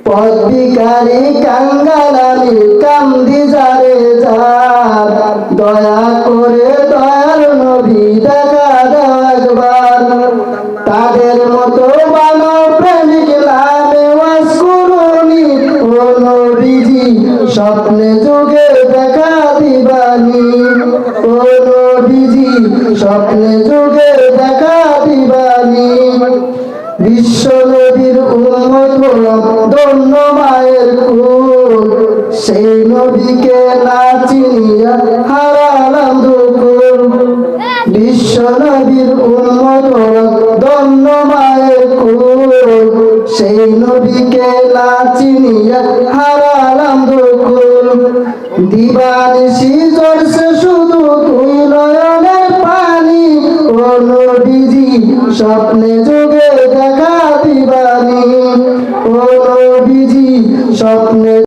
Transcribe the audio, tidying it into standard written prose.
পথ ভিখারি কাঙ্গাল আমি কান্দি যারে যার, দয়া করে দয়াল নবী দেখা দাও একবার। তাদের মতো মানব প্রেমিক নামে ওয়াজ করুনি, ও নবীজি স্বপ্নে যুগে দেখা দিবানি, ও নবীজি স্বপ্নে যুগে দেখা দিবানি। বিশ্ব নবীর উম্মত হলাম ধন্য মায়ের কুল, সেই নবীকে না চিনিয়া হারালাম দুকুল। বিশ্ব নবীর উম্মত হলাম ধন্য মায়ের কুল, সেই নবীকে না চিনিয়া হারালাম দুকুল। দিবানিশি ঝরছে শুধু দুই নয়নের পানি, ও নবীজি স্বপ্নে যুগে দেখা দিবানি, ও নবীজি স্বপ্নে